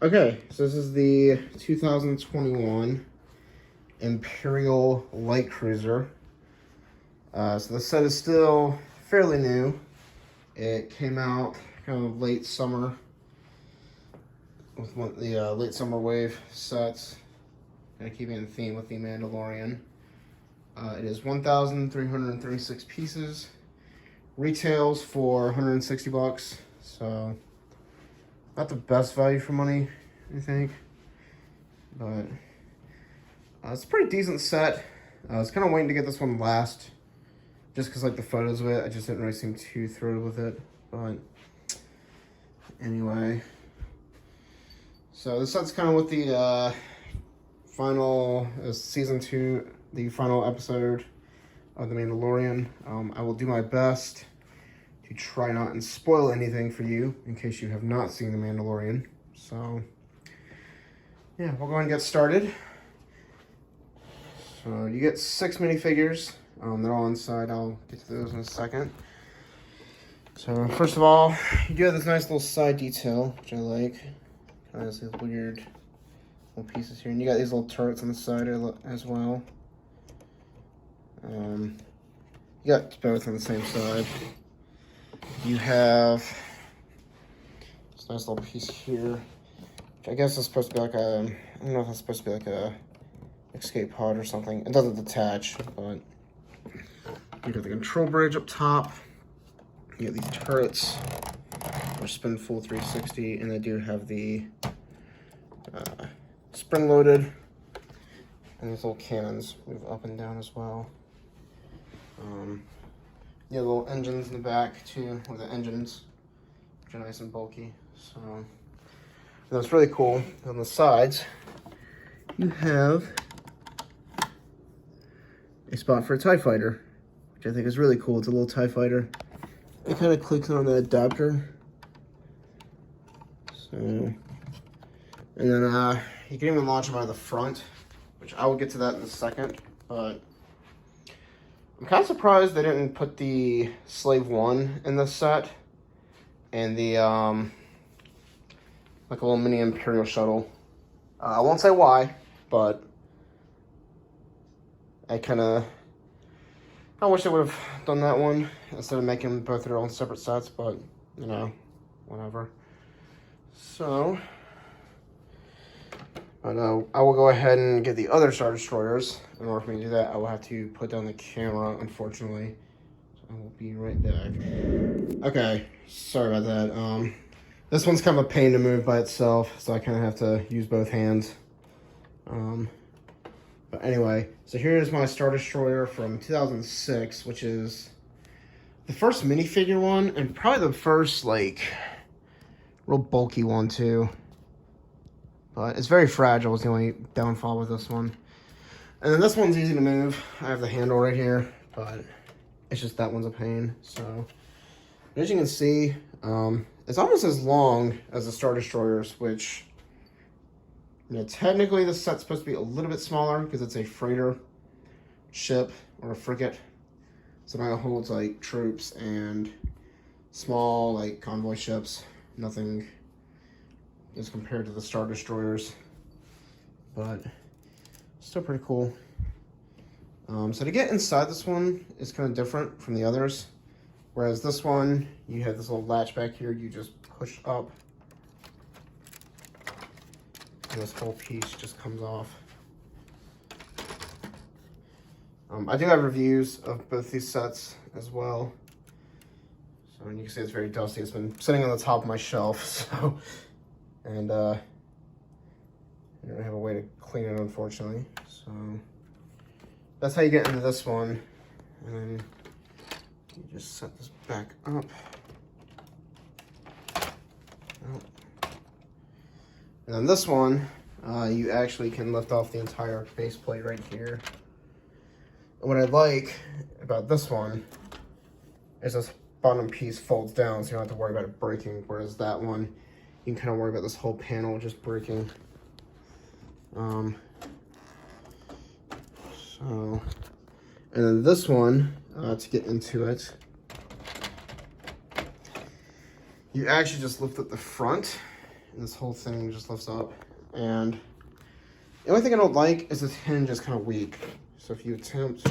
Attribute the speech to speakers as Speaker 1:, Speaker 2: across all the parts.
Speaker 1: Okay, so this is the 2021 Imperial Light Cruiser. So the set is still fairly new. It came out kind of late summer with one of the late summer wave sets. Kind of keeping in theme with the Mandalorian. It is 1,336 pieces. Retails for 160 bucks. So not the best value for money, I think, but it's a pretty decent set. I was kind of waiting to get this one last, just because like the photos of it, I just didn't really seem too thrilled with it. But anyway, so this set's kind of with the final season 2, the final episode of The Mandalorian. I will do my best to try not and spoil anything for you in case you have not seen The Mandalorian. So yeah, we'll go ahead and get started. So you get 6 minifigures. They're all inside. I'll get to those in a second. So first of all, you do have this nice little side detail, which I like. Kind of has these weird little pieces here. And you got these little turrets on the side as well. You got both on the same side. You have this nice little piece here, which I guess is supposed to be like a, I don't know if it's supposed to be like a escape pod or something. It doesn't detach, but you got the control bridge up top. You got these turrets, which spin full 360, and they do have the spring-loaded, and these little cannons move up and down as well. You have little engines in the back too, or the engines, which are nice and bulky. So that's really cool. On the sides, you have a spot for a TIE fighter, which I think is really cool. It's a little TIE fighter. It kind of clicks on the adapter. So, and then you can even launch them out of the front, which I will get to that in a second. But I'm kind of surprised they didn't put the Slave 1 in this set, and the, like a little mini Imperial shuttle. I won't say why, but I wish they would have done that one instead of making both their own separate sets, but, you know, whatever. So, I will go ahead and get the other Star Destroyers. In order for me to do that, I will have to put down the camera, unfortunately. So I will be right back. Okay, sorry about that. This one's kind of a pain to move by itself, so I kind of have to use both hands. But anyway, so here's my Star Destroyer from 2006, which is the first minifigure one, and probably the first, like, real bulky one, too. But it's very fragile is the only downfall with this one. And then this one's easy to move. I have the handle right here, but it's just that one's a pain. So, as you can see, it's almost as long as the Star Destroyers, which, you know, technically this set's supposed to be a little bit smaller because it's a freighter ship or a frigate. So now it holds like troops and small like convoy ships. Nothing as compared to the Star Destroyers, but still pretty cool. So to get inside this one is kind of different from the others. Whereas this one, you have this little latch back here, you just push up, and this whole piece just comes off. I do have reviews of both these sets as well. So you can see it's very dusty. It's been sitting on the top of my shelf, so. And I don't have a way to clean it, unfortunately. So that's how you get into this one. And then you just set this back up. And then this one, you actually can lift off the entire base plate right here. And what I like about this one is this bottom piece folds down, so you don't have to worry about it breaking, whereas that one, you can kind of worry about this whole panel just breaking. So, and then this one, to get into it, you actually just lift up the front, And this whole thing just lifts up. And the only thing I don't like is this hinge is kind of weak. So if you attempt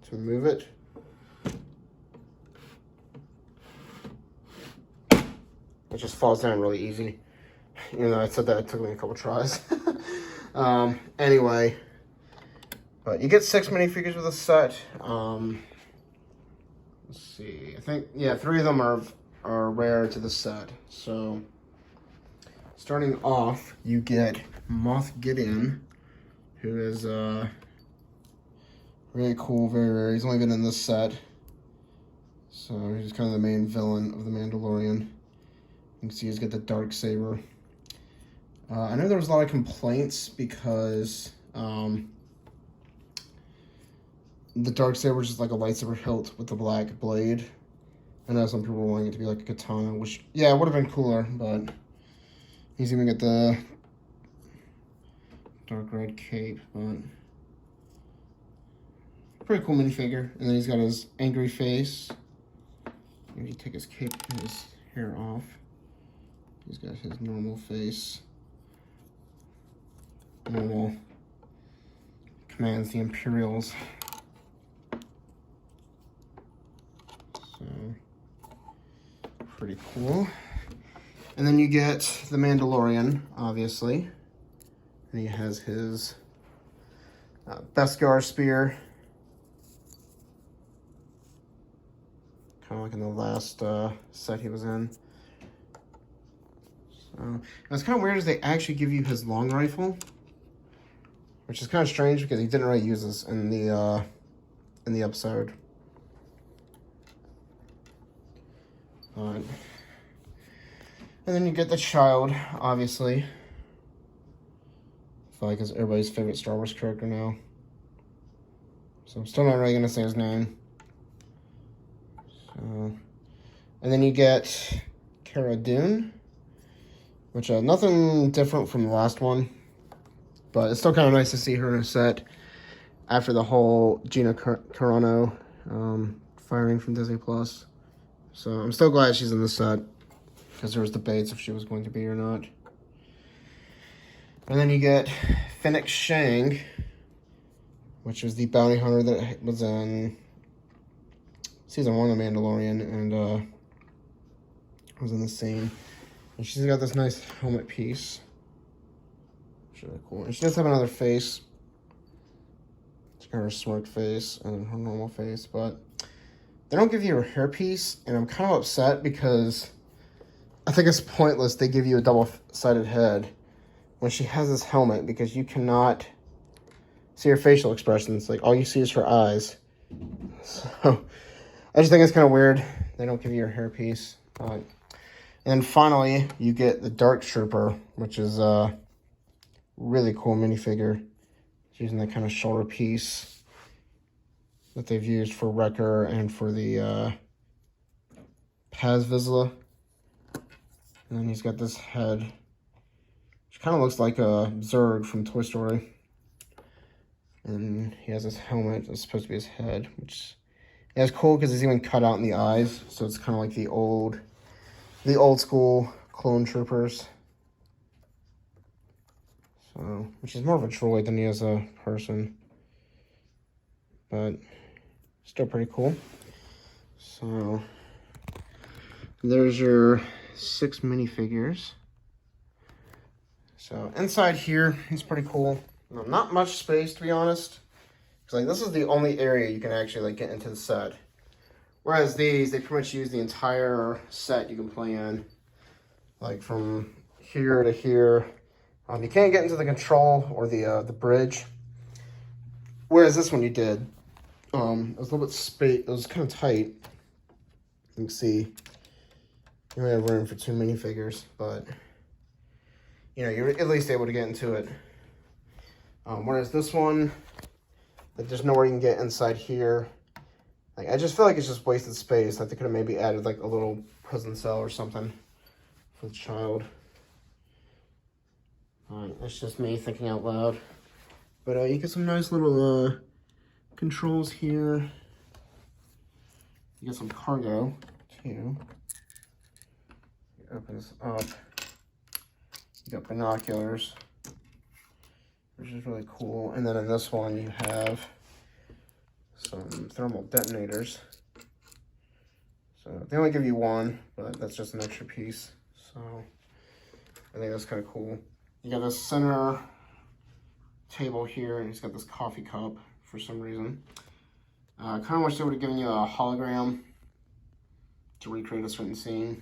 Speaker 1: to move it, it just falls down really easy. Even though I said that, it took me a couple tries. Anyway, but you get 6 minifigures with a set. Let's see. I think, yeah, 3 of them are rare to the set. So, starting off, you get Moff Gideon, who is really cool, very rare. He's only been in this set. So, he's kind of the main villain of the Mandalorian. You can see he's got the dark saber. I know there was a lot of complaints because the dark saber is just like a lightsaber hilt with the black blade. I know some people were wanting it to be like a katana, which, yeah, it would have been cooler, but he's even got the dark red cape, but pretty cool minifigure. And then he's got his angry face. Maybe you take his cape and his hair off. He's got his normal face. Normal commands the Imperials. So, pretty cool. And then you get the Mandalorian, obviously. And he has his Beskar spear. Kind of like in the last set he was in. So, what's kind of weird is they actually give you his long rifle. Which is kind of strange because he didn't really use this in the episode. And then you get the child, obviously. I feel like it's everybody's favorite Star Wars character now. So I'm still not really going to say his name. So, and then you get Cara Dune. Which, nothing different from the last one. But it's still kind of nice to see her in a set after the whole Gina Carano firing from Disney+. So I'm still glad she's in the set because there was debates if she was going to be or not. And then you get Phenix Shang, which is the bounty hunter that was in season 1 of Mandalorian and was in the scene. And she's got this nice helmet piece. Really cool. And she does have another face. It's kind of her smirk face and her normal face, but they don't give you her hairpiece, and I'm kind of upset because I think it's pointless they give you a double-sided head when she has this helmet because you cannot see her facial expressions. Like, all you see is her eyes. So, I just think it's kind of weird. They don't give you her hairpiece. And then finally, you get the Dark Trooper, which is really cool minifigure. It's using that kind of shoulder piece that they've used for Wrecker and for the Paz Vizsla. And then he's got this head, which kind of looks like a Zurg from Toy Story. And he has this helmet that's supposed to be his head, which is cool because it's even cut out in the eyes. So it's kind of like the old school clone troopers. So, which is more of a droid than he is a person. But still pretty cool. So there's your 6 minifigures. So inside here is pretty cool. Not much space, to be honest. Because like this is the only area you can actually like get into the set. Whereas these, they pretty much use the entire set you can play in. Like from here to here. You can't get into the control or the bridge. Whereas this one you did. It was a little bit it was kind of tight. You can see you only have room for 2 minifigures, but you know, you're at least able to get into it. Whereas this one, like, there's nowhere you can get inside here. Like, I just feel like it's just wasted space. Like, they could have maybe added like a little prison cell or something for the child. That's just me thinking out loud. But you get some nice little controls here. You get some cargo too. It opens up. got binoculars, which is really cool. And then in this one, you have some thermal detonators. So they only give you one, but that's just an extra piece. So I think that's kind of cool. You got this center table here, and he's got this coffee cup for some reason. I kind of wish they would have given you a hologram to recreate a certain scene.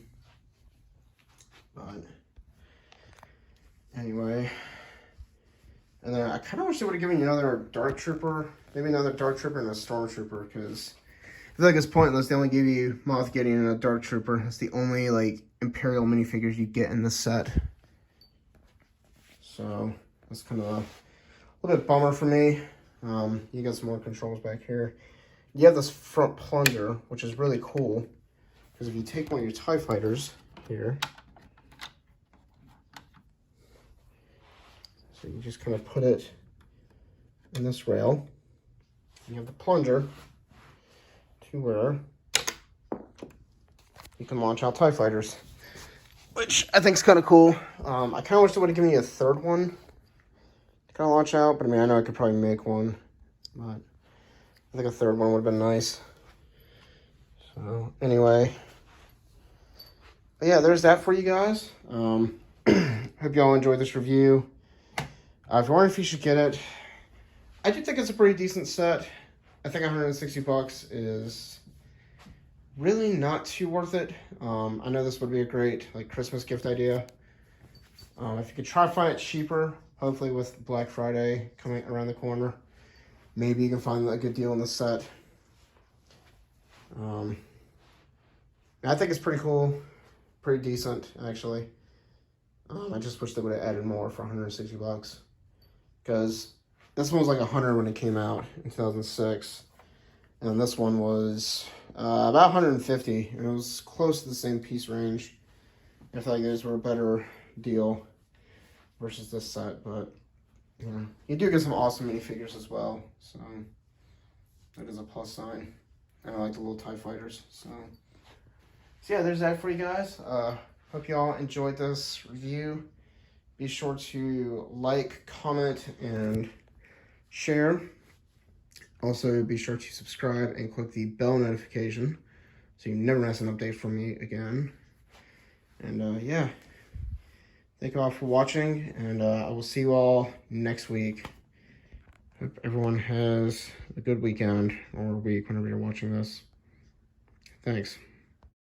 Speaker 1: But anyway. And then I kind of wish they would have given you another Dark Trooper. Maybe another Dark Trooper and a Stormtrooper, because I feel like it's pointless. They only give you Moff Gideon and a Dark Trooper. That's the only, like, Imperial minifigures you get in this set. So that's kind of a little bit bummer for me. You got some more controls back here. You have this front plunger, which is really cool, because if you take one of your TIE fighters here, so you just kind of put it in this rail. You have the plunger to where you can launch out TIE fighters, which I think is kind of cool. I kind of wish they would have given you a third one to kind of launch out, but I mean, I know I could probably make one, but I think a third one would have been nice. So anyway, but yeah, there's that for you guys. Hope y'all enjoyed this review. If you're wondering if you should get it, I do think it's a pretty decent set. I think 160 bucks is really not too worth it. I know this would be a great like Christmas gift idea. If you could try to find it cheaper, hopefully with Black Friday coming around the corner, maybe you can find a good deal on the set. I think it's pretty cool, pretty decent actually. I just wish they would have added more for 160 bucks, because this one was like 100 when it came out in 2006, and this one was about 150, and it was close to the same piece range. I feel like those were a better deal versus this set, but yeah, you do get some awesome minifigures as well, so that is a plus sign. And I like the little TIE fighters, so yeah, there's that for you guys. Hope y'all enjoyed this review. Be sure to like, comment, and share. Also, be sure to subscribe and click the bell notification so you never miss an update from me again. And yeah, thank you all for watching, and I will see you all next week. Hope everyone has a good weekend or week whenever you're watching this. Thanks.